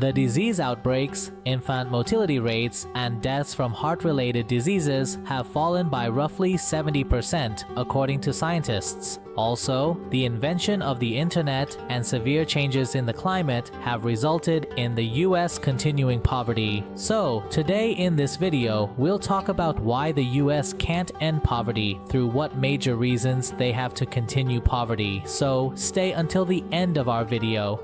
The disease outbreaks, infant motility rates, and deaths from heart-related diseases have fallen by roughly 70%, according to scientists. Also, the invention of the internet and severe changes in the climate have resulted in the US continuing poverty. So, today in this video, we'll talk about why the US can't end poverty through what major reasons they have to continue poverty. So, stay until the end of our video.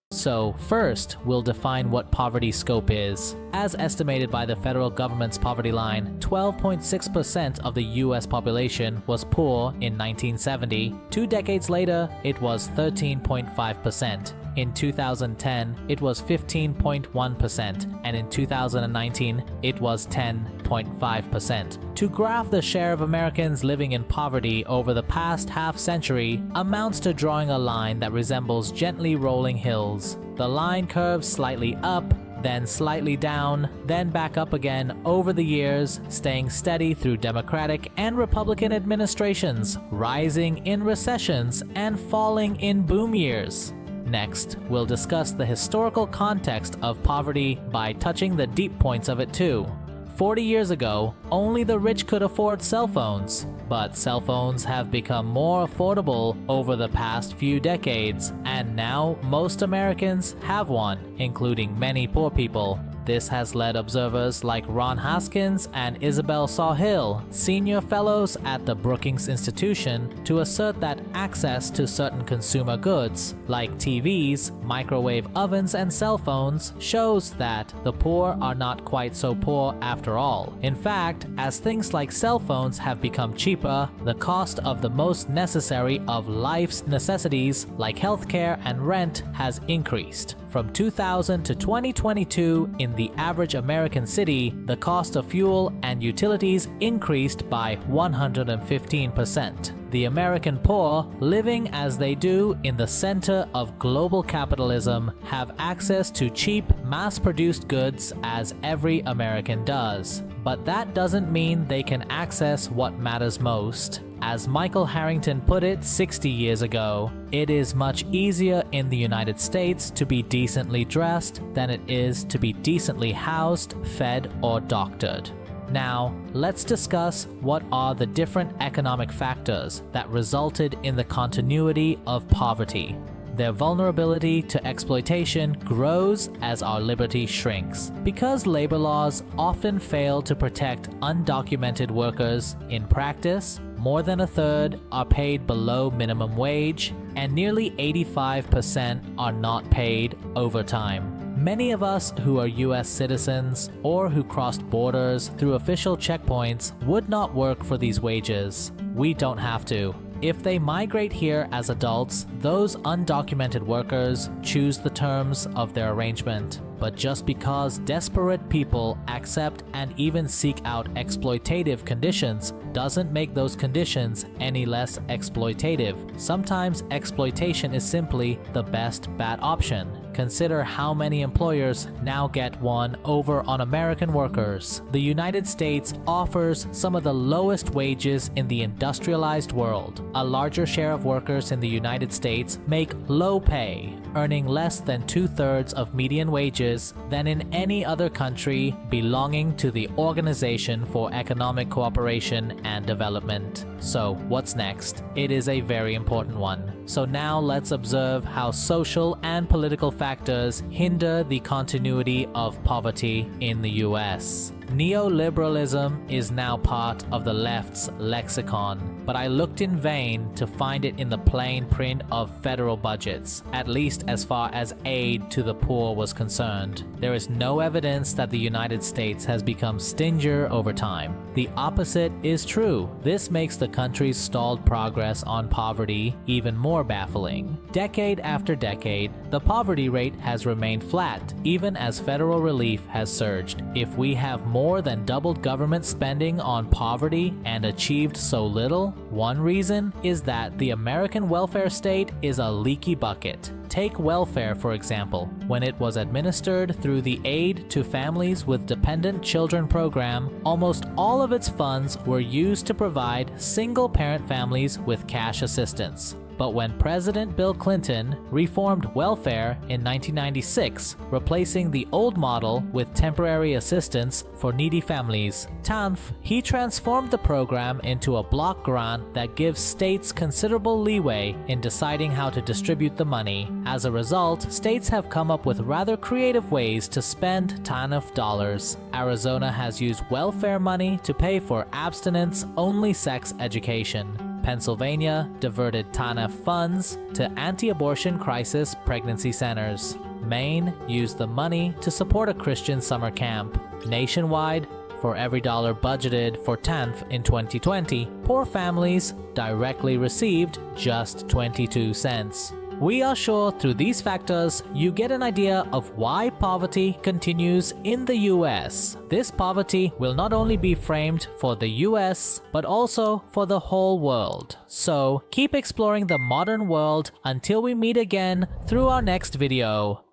So first, we'll define what poverty scope is. As estimated by the federal government's poverty line, 12.6% of the US population was poor in 1970. 2 decades later, it was 13.5%. In 2010, it was 15.1%, and in 2019, it was 10.5%. To graph the share of Americans living in poverty over the past half-century amounts to drawing a line that resembles gently rolling hills. The line curves slightly up, then slightly down, then back up again over the years, staying steady through Democratic and Republican administrations, rising in recessions, and falling in boom years. Next, we'll discuss the historical context of poverty by touching the deep points of it too. 40 years ago, only the rich could afford cell phones, but cell phones have become more affordable over the past few decades, and now most Americans have one, including many poor people. This has led observers like Ron Haskins and Isabel Sawhill, senior fellows at the Brookings Institution, to assert that access to certain consumer goods, like TVs, microwave ovens, and cell phones, shows that the poor are not quite so poor after all. In fact, as things like cell phones have become cheaper, the cost of the most necessary of life's necessities, like healthcare and rent, has increased. From 2000 to 2022, in the average American city, the cost of fuel and utilities increased by 115%. The American poor, living as they do in the center of global capitalism, have access to cheap, mass-produced goods as every American does. But that doesn't mean they can access what matters most. As Michael Harrington put it 60 years ago, it is much easier in the United States to be decently dressed than it is to be decently housed, fed, or doctored. Now, let's discuss what are the different economic factors that resulted in the continuity of poverty. Their vulnerability to exploitation grows as our liberty shrinks. Because labor laws often fail to protect undocumented workers, in practice, more than a third are paid below minimum wage, and nearly 85% are not paid overtime. Many of us who are US citizens or who crossed borders through official checkpoints would not work for these wages. We don't have to. If they migrate here as adults, those undocumented workers choose the terms of their arrangement. But just because desperate people accept and even seek out exploitative conditions doesn't make those conditions any less exploitative. Sometimes exploitation is simply the best bad option. Consider how many employers now get one over on American workers. The United States offers some of the lowest wages in the industrialized world. A larger share of workers in the United States make low pay, earning less than 2/3 of median wages than in any other country belonging to the Organization for Economic Cooperation and Development. So, what's next? It is a very important one. So now let's observe how social and political factors hinder the continuity of poverty in the US. Neoliberalism is now part of the left's lexicon, but I looked in vain to find it in the plain print of federal budgets, at least as far as aid to the poor was concerned. There is no evidence that the United States has become stingier over time. The opposite is true. This makes the country's stalled progress on poverty even more baffling. Decade after decade, the poverty rate has remained flat, even as federal relief has surged. If we have more than doubled government spending on poverty and achieved so little? One reason is that the American welfare state is a leaky bucket. Take welfare, for example. When it was administered through the Aid to Families with Dependent Children program, almost all of its funds were used to provide single-parent families with cash assistance. But when President Bill Clinton reformed welfare in 1996, replacing the old model with temporary assistance for needy families, TANF, he transformed the program into a block grant that gives states considerable leeway in deciding how to distribute the money. As a result, states have come up with rather creative ways to spend TANF dollars. Arizona has used welfare money to pay for abstinence-only sex education. Pennsylvania diverted TANF funds to anti-abortion crisis pregnancy centers. Maine used the money to support a Christian summer camp. Nationwide, for every dollar budgeted for TANF in 2020, poor families directly received just 22 cents. We are sure through these factors you get an idea of why poverty continues in the US. This poverty will not only be framed for the US, but also for the whole world. So keep exploring the modern world until we meet again through our next video.